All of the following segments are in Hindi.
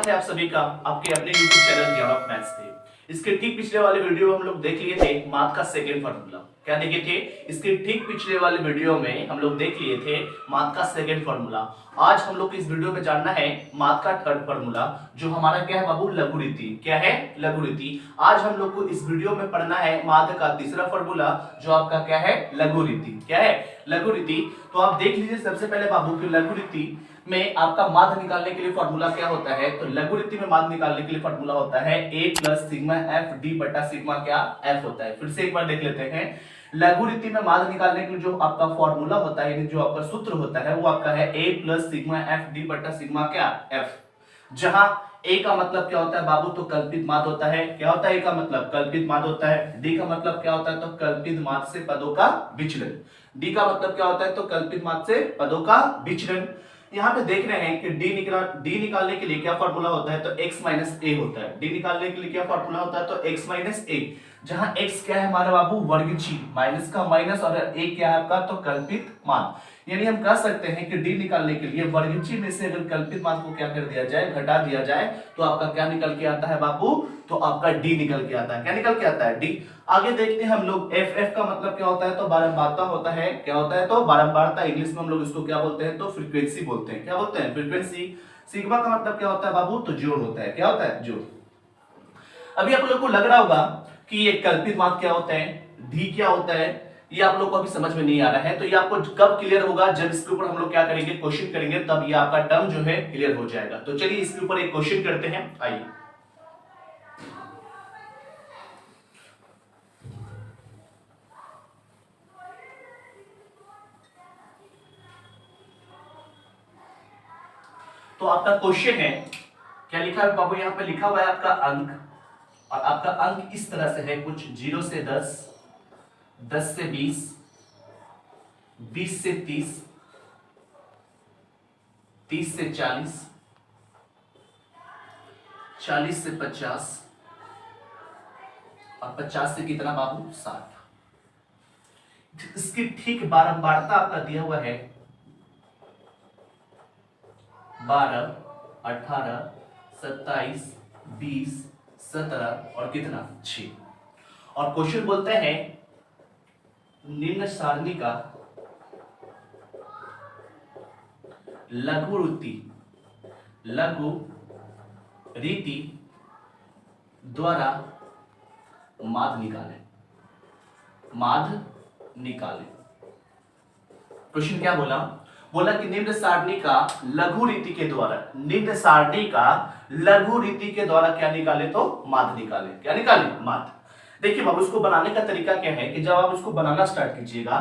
स्वागत है आप सभी का आपके अपने YouTube चैनल ज्ञान ऑफ मैथ्स पे। इसके ठीक पिछले वाले वीडियो में हम लोग देख लिए थे मैथ का सेकंड फार्मूला। क्या देखे थे? इसके ठीक पिछले वाले वीडियो में हम लोग देख लिए थे मैथ का सेकंड फार्मूला। आज हम लोग इस वीडियो में जानना है मैथ का थर्ड फार्मूला, जो हमारा क्या है बाबू? लघुरीति। क्या है? लघुरीति। आज हम लोग को इस वीडियो में पढ़ना है मैथ का तीसरा फार्मूला, जो आपका क्या है? लघुरीति। क्या है? लघुरीति। तो आप देख लीजिए सबसे पहले बाबू की लघुरीति में आपका माध्य निकालने के लिए फॉर्मूला क्या होता है? तो लघुरीति में माध्य निकालने के लिए फॉर्मूला होता है a plus sigma F D बटा सिग्मा क्या f होता है। फिर से एक बार देख लेते हैं। लघुरीति में माध्य निकालने के लिए जो आपका फॉर्मूला होता है, जो आपका सूत्र होता है, वो आपका है a plus sigma F D बटा सिग्मा क्या f। जहां a का मतलब क्या होता है बाबू? तो कल्पित माध्य होता है। क्या होता है? a का मतलब कल्पित माध्य होता है। d का मतलब क्या होता है? तो कल्पित माध्य से पदों का विचलन। d का मतलब क्या होता है? तो कल्पित माध्य से पदों का विचलन। यहाँ पे देख रहे हैं कि d निकालने के लिए क्या फॉर्मूला होता है? तो x माइनस a होता है। d निकालने के लिए क्या फॉर्मूला होता है? तो x माइनस a, जहां x क्या है हमारा बाबू? वर्गीची, माइनस का माइनस, और a क्या है आपका? तो कल्पित माध्य। यानी हम कह सकते हैं कि d निकालने के लिए वर्गीची में से अगर कल्पित माध्य को क्या कर दिया जाए? घटा दिया जाए, तो आपका क्या निकल के आता है बाबू? तो आपका d निकल के आता है। क्या निकल के आता है? d। आगे देखते हैं हम लोग f का मतलब क्या होता है? तो बारंबारता होता है। क्या होता है? तो बारंबारता। इंग्लिश में हम लोग इसको क्या बोलते हैं? तो फ्रीक्वेंसी बोलते हैं। क्या बोलते हैं? फ्रीक्वेंसी। सिग्मा का मतलब क्या होता है बाबू? तो जोड़ होता है। क्या होता है? जोड़। अभी आप लोग को लग रहा होगा कि ये कल्पित माध्य क्या होता है, d क्या होता है, ये आप लोग को अभी समझ में नहीं आ रहा है। तो ये आपको कब क्लियर होगा? जब इसके ऊपर हम लोग क्या करेंगे? क्वेश्चन करेंगे, तब ये आपका टर्म जो है क्लियर हो जाएगा। तो चलिए इसके ऊपर एक क्वेश्चन करते हैं। आइए तो आपका क्वेश्चन है, क्या लिखा है बाबू? यहाँ पे लिखा हुआ है आपका अंक, और आपका अंक इस तरह से है कुछ 0 से 10, 10 से 20, 20 से 30, 30 से 40, 40 से 50, और 50 से कितना बाबू? 60। इसकी ठीक बारंबारता आपका दिया हुआ है 12, 18, 27, 20, 17 और कितना? 6। और क्वेश्चन बोलते हैं निम्न सारणी का लघुरीति द्वारा माध्य निकालें। क्वेश्चन क्या बोला? बोला कि निम्न सारणी का लघुरीति के द्वारा क्या निकाले? तो माध्य निकाले। क्या निकाले? माध्य। देखिए बाबू, इसको बनाने का तरीका क्या है कि जब आप इसको बनाना स्टार्ट कीजिएगा,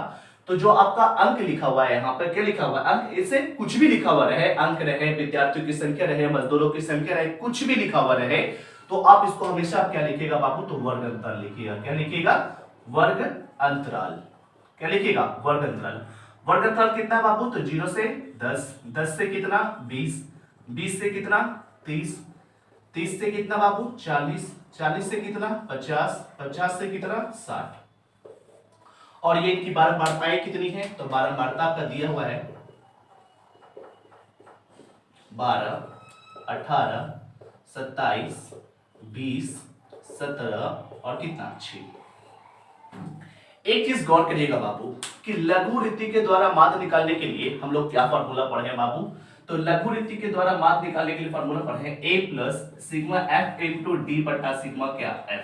तो जो आपका अंक लिखा हुआ है यहाँ पर, क्या लिखा हुआ है? अंक, इसे कुछ भी लिखा हुआ रहे, अंक रहे, विद्यार्थियों की संख्या रहे, मजदूरों की संख्या रहे, कुछ भी लिखा हुआ रहे, तो आप इसको हमेशा क्या लिखिएगा बाबू? तो वर्ग अंतराल लिखिएगा। क्या लिखिएगा? वर्ग अंतराल। क्या लिखिएगा? वर्ग अंतराल। वर्ग अंतराल कितना है बाबू? तो 0 से 10, 10 से कितना? 20, 20 से कितना? 30, 30 से कितना बाबू? 40, 40 से कितना? 50, 50 से कितना? 60। और ये इनकी बारंबारताएं कितनी है? तो बारंबारता आपका दिया हुआ है 12, 18, 27, 20, 17 और कितना? 6। एक चीज गौर करिएगा बाबू कि लघुरीति के द्वारा माध्य निकालने के लिए हम लोग क्या फॉर्मूला पढ़े हैं बाबू? तो लघुरीति के द्वारा माध्य निकालने के लिए फॉर्मूला पढ़े हैं a plus sigma f into D बटा सिग्मा क्या f।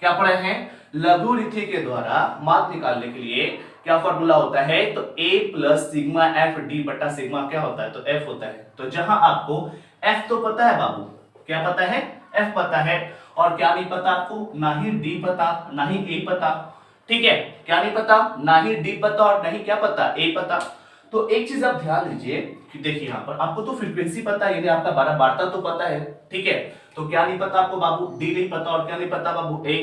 क्या पढ़े हैं? लघुरीति के द्वारा माध्य निकालने के लिए क्या फॉर्मूला होता है? तो a plus sigma f D बटा सिग्मा क्या होता है? तो f होता है। तो जहां आपको f तो पता है बाबू, क्या पता है? f पता है। और क्या नहीं पता आपको? ना ही d पता, ना ही a पता। ठीक है, क्या नहीं पता? ना ही d पता और नहीं क्या पता? a पता। तो एक चीज आप ध्यान दीजिए कि देखिए यहाँ पर आपको तो फ्रीक्वेंसी पता है, यानी आपका बारंबारता तो पता है। ठीक है, तो क्या नहीं पता आपको बाबू? d नहीं पता। और क्या नहीं पता बाबू? a।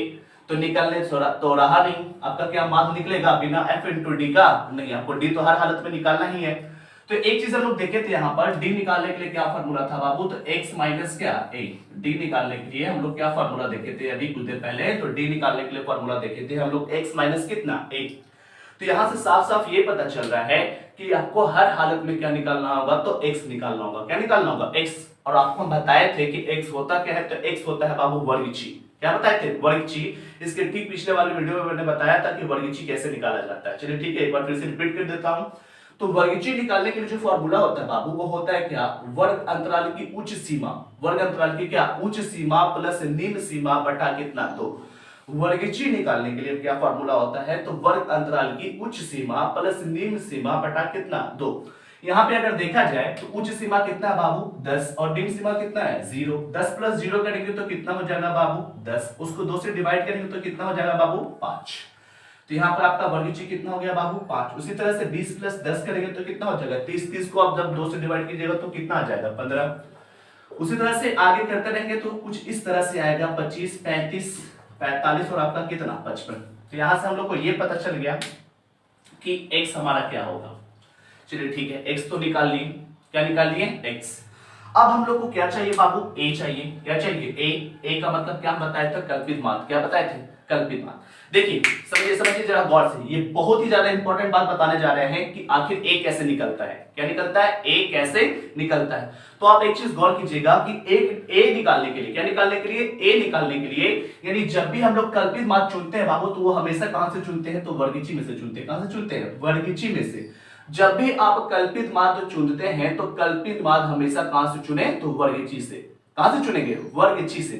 तो निकलने तो रहा नहीं आपका क्या माध्य निकलेगा? बिना f इंटू डी का नहीं, आपको d तो हर हालत में निकालना ही है। तो एक चीज हम लोग देखे थे यहाँ पर, d निकालने के लिए क्या फॉर्मूला था बाबू? तो x माइनस क्या? a। d निकालने के लिए हम लोग क्या फॉर्मूला देखे थे अभी कुछ देर पहले? तो d निकालने के लिए फॉर्मूला देखे थे हम लोग x माइनस कितना? a। तो यहां से साफ साफ ये पता चल रहा है कि आपको हर हालत में क्या निकालना होगा, तो x निकालना होगा। क्या निकालना होगा, x। और आपको हम बताए थे कि x होता क्या है, तो x होता है बाबू वर्गीची। क्या बताए थे, वर्गीची। इसके ठीक पिछले वाले वीडियो में मैंने बताया था कि वर्गीची कैसे निकाला जाता है। चलिए ठीक है, एक बार फिर से रिपीट कर देता हूं। तो वर्गीची निकालने के लिए जो फॉर्मूला होता है बाबू, वो होता है क्या, वर्ग अंतराल की उच्च सीमा, वर्ग अंतराल की क्या, उच्च सीमा प्लस निम्न सीमा बटा कितना, 2। वर्गीची निकालने के लिए क्या फॉर्मूला होता है, तो वर्ग अंतराल की उच्च सीमा प्लस निम्न सीमा बटा कितना, 2। यहाँ पे अगर देखा जाए तो उच्च सीमा कितना है बाबू, 10, और निम्न सीमा कितना है, 0। 10 प्लस 0 करेंगे तो कितना हो जाएगा बाबू, 10। उसको 2 से डिवाइड करेंगे तो कितना हो जाएगा बाबू, 5। तो यहाँ पर आपका वर्गीची कितना हो गया बाबू, 5। उसी तरह से 20 प्लस 10 करेंगे तो कितना हो जाएगा, 30। 30 को आप जब 2 से डिवाइड कीजिएगा तो कितना आ जाएगा, 15। उसी तरह से आगे करते रहेंगे तो कुछ इस तरह से आएगा, 25, 35, 45 और आपका कितना, 55। तो यहां से हम लोग को ये पता चल गया कि x हमारा क्या होगा। चलिए ठीक है, x तो निकाल लिए। क्या निकाल लिए, x। अब हम लोग को क्या चाहिए बाबू, a चाहिए। क्या चाहिए, a। a का मतलब क्या बताया था, कल्पित मान। क्या बताए थे, कल्पित मान। देखिए समझिए जरा गौर से, ये बहुत ही ज्यादा इंपॉर्टेंट बात बताने जा रहे हैं कि आखिर a कैसे निकलता है। क्या निकलता है, a कैसे निकलता है। तो आप एक चीज गौर कीजिएगा कि एक a निकालने के लिए, क्या निकालने के लिए, a निकालने के लिए, यानी जब भी हम लोग कल्पित मान चुनते हैं बाबू, तो वो हमेशा कहां से चुनते हैं, तो वर्गीची में से चुनते हैं। कहां से चुनते हैं, वर्गीची में से। जब भी आप कल्पित माध्य चुनते हैं तो कल्पित माध्य हमेशा कहां से चुने, तो वर्गीची से। कहां से चुनेंगे, वर्गीची से।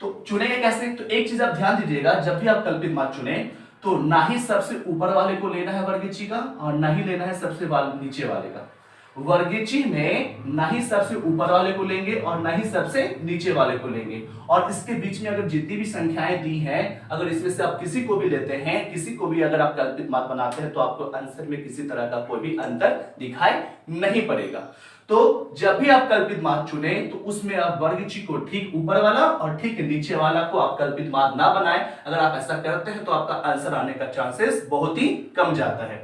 तो चुनेंगे कैसे, तो एक चीज आप ध्यान दीजिएगा, जब भी आप कल्पित माध्य चुने तो ना ही सबसे ऊपर वाले को लेना है वर्गीची का, और ना ही लेना है सबसे नीचे वाले का। वर्गीची में ना ही सबसे ऊपर वाले को लेंगे और ना ही सबसे नीचे वाले को लेंगे, और इसके बीच में अगर जितनी भी संख्याएं दी हैं, अगर इसमें से आप किसी को भी लेते हैं, किसी को भी अगर आप कल्पित माध्य बनाते हैं, तो आपको आंसर में किसी तरह का कोई भी अंतर दिखाई नहीं पड़ेगा। तो जब भी आप कल्पित माध्य चुने तो उसमें आप वर्गीची को ठीक ऊपर वाला और ठीक नीचे वाला को आप कल्पित माध्य ना बनाएं। अगर आप ऐसा करते हैं तो आपका आंसर आने का चांसेस बहुत ही कम जाता है।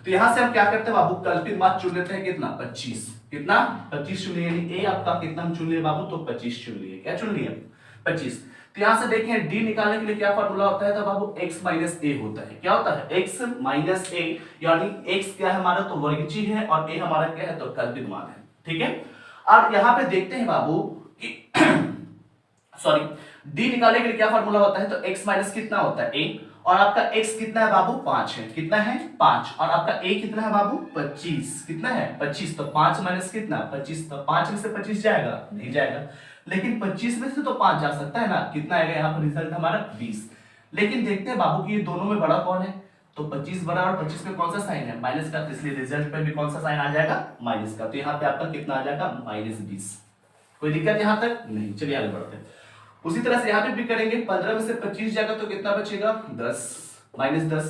तो यहां से हम क्या करते हैं बाबू, कल्पित माध्य चुन लेते हैं कितना, 25। कितना, 25 चुन लिए, यानी ए आपका कितना हम चुन लिए बाबू, तो 25 चुन लिए। क्या चुन लिए, 25। तो यहां से देखें डी निकालने के लिए क्या फॉर्मूला होता है, तो बाबू x माइनस ए होता है। क्या होता है, x माइनस ए, यानी x क्या है हमारा, तो वर्गीची है, और a हमारा क्या है, तो कल्पित मान है। ठीक है। अब यहां पे देखते हैं बाबू कि सॉरी, d निकालने के लिए क्या फॉर्मूला होता है, तो x माइनस कितना होता है, a, और आपका x कितना है बाबू, 5 है। कितना है, 5, और आपका a कितना है बाबू, 25। कितना है, 25। तो 5 माइनस कितना, 25। तो 5 में से 25 जाएगा, नहीं जाएगा, लेकिन 25 में से तो 5 जा सकता है ना। कितना आएगा यहाँ पर रिजल्ट हमारा, 20। लेकिन देखते हैं बाबू कि ये दोनों में बड़ा कौन है, तो 25 बड़ा, और 25 में कौन सा साइन है, माइनस का, इसलिए रिजल्ट पे भी कौन सा साइन आ जाएगा, माइनस का। तो यहाँ पे आपका कितना आ जाएगा, -20। कोई दिक्कत यहाँ तक नहीं। चलिए आगे बढ़ते हैं। उसी तरह से यहाँ पे भी करेंगे, 15 में से 25 जाएगा तो कितना बचेगा, 10, -10।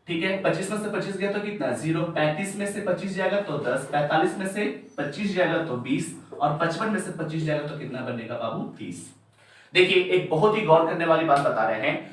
ठीक है, 25 में से 25 गया तो कितना, 0। 35 में से 25 जाएगा तो 10, 45 में से 25 जाएगा तो 20, और 55 में से 25 जाएगा तो कितना बनेगा बाबू, 30। देखिए एक बहुत ही गौर करने वाली बात बता रहे हैं,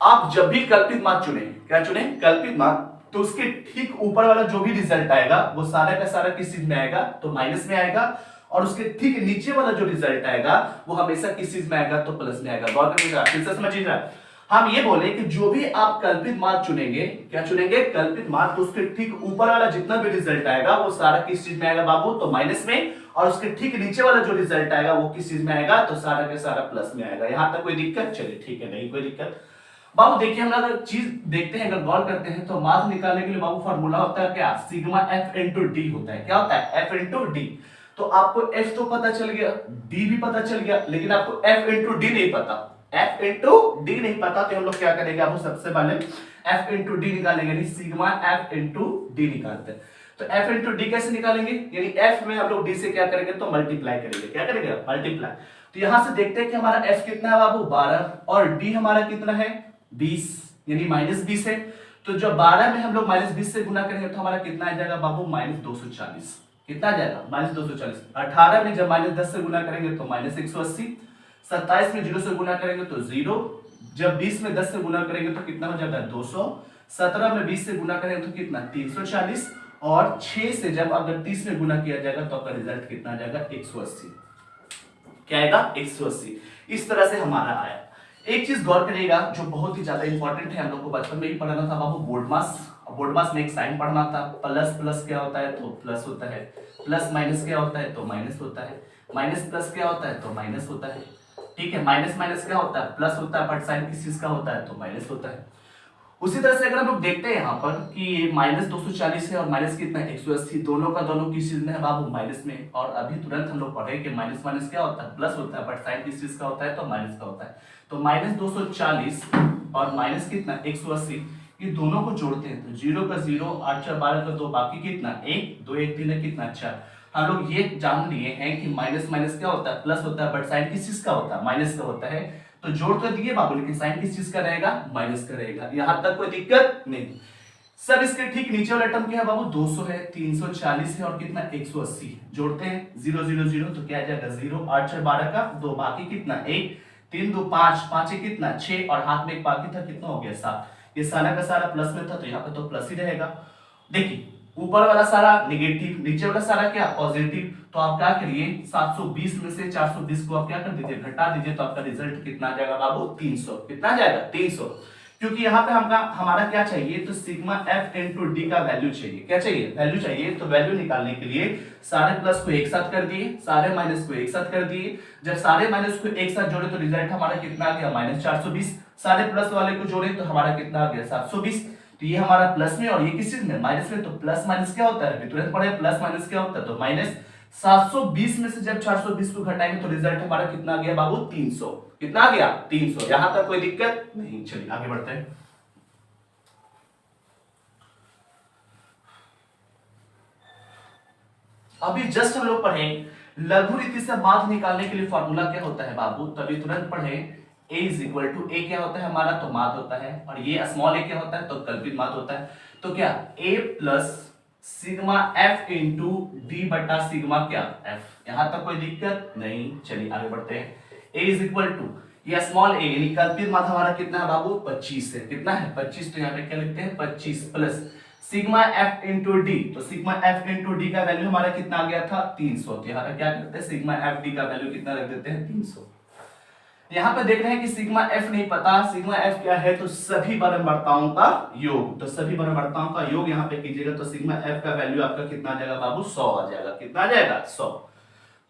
आप जब भी कल्पित माध्य चुने, क्या चुने, कल्पित माध्य, तो उसके ठीक ऊपर वाला जो भी रिजल्ट आएगा वो सारा का सारा किस चीज में आएगा, तो माइनस में आएगा, और उसके ठीक नीचे वाला जो रिजल्ट आएगा वो हमेशा किस चीज में आएगा, तो प्लस में आएगा। गौर करिएगा, फिर से समझिएगा। हम ये बोले कि जो भी आप कल्पित माध्य चुनेंगे, क्या चुनेंगे, कल्पित माध्य, तो उसके ठीक ऊपर वाला जितना भी रिजल्ट आएगा वो सारा किस चीज में आएगा बाबू, तो माइनस में, और उसके ठीक नीचे वाला जो रिजल्ट आएगा वो किस चीज में आएगा, तो सारा का सारा प्लस में आएगा। यहां तक कोई दिक्कत, चलिए ठीक है, नहीं कोई दिक्कत। बाबू देखिए, हम अगर चीज देखते हैं, अगर गौर करते हैं, तो माध्य निकालने के लिए बाबू फॉर्मूला होता है क्या, सिग्मा एफ इंटू डी होता है। क्या होता है, एफ इंटू डी। तो आपको एफ तो पता चल गया, डी भी पता चल गया, लेकिन आपको एफ इंटू डी नहीं पता, एफ इंटू डी नहीं पता। तो हम लोग क्या करेंगे, आपको सबसे पहले एफ इंटू डी निकालेंगे, यानी सिग्मा एफ इंटू डी निकालते हैं। तो एफ इंटू डी कैसे निकालेंगे, यानी एफ में हम लोग डी से क्या करेंगे, तो मल्टीप्लाई करेंगे। क्या करेंगे, मल्टीप्लाई। तो यहां से देखते हैं कि हमारा एफ कितना है बाबू, 12, और डी हमारा कितना है, 20, यानी -20 है। तो जब 12 में हम लोग -20 से गुना करेंगे तो हमारा कितना आ जाएगा बाबू, -240। कितना आ जाएगा, -240। 18 में जब -10 से गुना करेंगे तो -180। 27 में 0 से गुना करेंगे तो 0। जब 20 में 10 से गुना करेंगे तो कितना हो जाएगा, 200। 17 में 20 से गुना करेंगे तो कितना, 340, और 6 से जब अगर 30 में गुना किया जाएगा तो आपका रिजल्ट कितना आ जाएगा, 180। क्या आएगा, 180। इस तरह से हमारा आया। एक चीज गौर करिएगा जो बहुत ही ज्यादा इंपॉर्टेंट है, हम लोग को बचपन में ही पढ़ाना था बाबू, बोर्ड मास। बोर्ड पास में एक साइन पढ़ना था, प्लस प्लस क्या होता है तो प्लस होता है, प्लस माइनस क्या होता है तो माइनस होता है, माइनस प्लस क्या होता है तो माइनस होता है, ठीक है। माइनस माइनस क्या होता है प्लस होता है, बट साइन किस चीज का होता है तो माइनस होता है। उसी तरह से अगर हम लोग देखते हैं यहाँ पर कि ये माइनस 240 है और माइनस कितना है 180, दोनों का दोनों किस चीज में है बाबू माइनस में। और अभी तुरंत हम लोग पढ़े कि माइनस माइनस क्या होता है प्लस होता है, बट साइन किस चीज का होता है तो माइनस का होता है। तो माइनस 240 और माइनस कितना 180, ये दोनों को जोड़ते हैं तो 0 का 0, 8 4 12 का 2, बाकी कितना 1 2 1 3 कितना 4। हम लोग ये जान लिए हैं कि माइनस माइनस क्या होता है प्लस होता है, बट साइन किस चीज का होता है माइनस का होता है। तो जोड़ तो दिए बाबू, लेकिन साइन किस चीज का रहेगा माइनस का रहेगा। यहां तक कोई दिक्कत नहीं। सब इसके ठीक नीचे वाला टर्म क्या है बाबू 200 है, 340 है और कितना 180 है। जोड़ते हैं 0 0 0 तो क्या आ जाएगा 0, 8 4 12 का 2, बाकी कितना 1 3 2 5, 5 कितना 6 और हाथ में एक बाकी था कितना हो गया 7। ये सारा का सारा प्लस में था तो यहाँ पे तो प्लस ही रहेगा। देखिए ऊपर वाला सारा नेगेटिव, नीचे वाला सारा क्या पॉजिटिव। तो आप क्या करिए 720 में से 420 को आप क्या कर दीजिए घटा दीजिए, तो आपका रिजल्ट कितना आ जाएगा बाबू 300। कितना आ जाएगा 300, क्योंकि यहाँ पे हमारा क्या चाहिए तो सिग्मा एफ इनटू डी का वैल्यू चाहिए। क्या चाहिए वैल्यू चाहिए। तो वैल्यू निकालने के लिए सारे प्लस को एक साथ कर दिए, सारे माइनस को एक साथ कर दिए। जब सारे माइनस को एक साथ जोड़े तो रिजल्ट हमारा कितना आ गया -420। सारे प्लस वाले को जोड़े तो हमारा कितना आ गया 720। तो ये हमारा प्लस में और ये किस चीज में माइनस में। तो प्लस माइनस क्या होता है तुरंत पढ़े, प्लस माइनस क्या होता है तो माइनस। 720 में से जब 420 को घटाएंगे तो रिजल्ट हमारा कितना आ गया बाबू 300। कितना आ गया 300। यहां तक कोई दिक्कत नहीं। चलिए आगे बढ़ते हैं। अभी जस्ट हम लोग पढ़े लघु रीति से माध्य निकालने के लिए फॉर्मूला क्या होता है बाबू, तभी तुरंत पढ़े a इज इक्वल टू ए क्या होता है हमारा तो माध्य होता है, और ये स्मॉल ए क्या होता है तो कल्पित माध्य होता है। तो क्या a plus sigma f into D बटा सिग्मा क्या f। यहां तक कोई दिक्कत नहीं। चलिए आगे बढ़ते हैं। a इज इक्वल टू ये स्मॉल a यानी कल्पित माध्य हमारा कितना है बाबू 25 है। कितना है 25। तो यहाँ पे क्या लिखते हैं 25 plus sigma f into D. तो सिग्मा f इंटू डी का वैल्यू हमारा कितना आ गया था 300। तो यहाँ पे क्या करते हैं सिग्मा f डी का वैल्यू कितना रख देते हैं 300। यहाँ पे देख रहे हैं कि सिग्मा f नहीं पता, सिग्मा f क्या है तो सभी बारंबारताओं का योग। तो सभी बारंबारताओं का योग यहाँ पे कीजिएगा तो सिग्मा f का वैल्यू आपका कितना आ जाएगा बाबू 100 आ जाएगा। कितना आ जाएगा 100।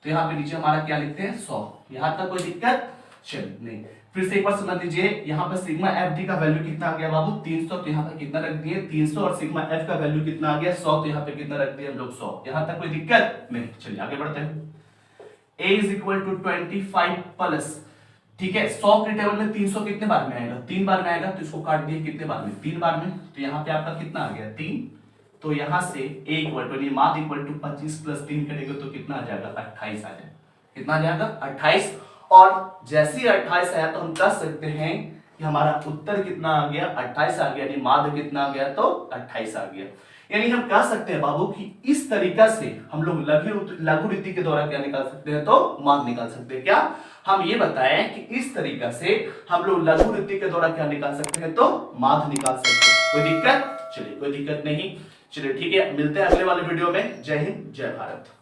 तो यहाँ पे नीचे हमारा क्या लिखते हैं 100। यहाँ तक कोई दिक्कत चलिए नहीं। फिर से एक बार समझ लीजिए, यहाँ पे सिग्मा एफ डी का वैल्यू कितना आ गया बाबू 300। तो यहाँ पे कितना रख दिए 300 और सिग्मा एफ का वैल्यू कितना आ गया 100। तो यहाँ पे कितना रख दिए हम लोग 100। यहाँ तक कोई दिक्कत नहीं। चलिए आगे बढ़ते हैं। a is equal to 25 plus, ठीक है 100 के टेबल में 300 कितने बार में आएगा 3 बार में आएगा। तो इसको काट दिए कितने बार में 3 बार में। तो यहाँ पे आपका कितना आ गया 3। तो यहाँ से a इक्वल टू माध्य इक्वल टू 25 प्लस 3 करेंगे तो कितना आ जाएगा 28 आ जाएगा। कितना आ जाएगा 28। और जैसे ही 28 आया तो हम कह सकते हैं कि हमारा उत्तर कितना आ गया 28 आ गया, यानी माध्य कितना आ गया तो 28 आ गया। यानी हम कह सकते हैं बाबू कि इस तरीका से हम लोग लघु रीति के द्वारा क्या निकाल सकते हैं तो माध्य निकाल सकते हैं। क्या हम ये बताएं कि इस तरीका से हम लोग लघु रीति के द्वारा क्या निकाल सकते हैं तो माध्य निकाल सकते हैं। कोई दिक्कत चलिए कोई दिक्कत नहीं। चलिए ठीक है, मिलते हैं अगले वाले वीडियो में। जय हिंद जय भारत।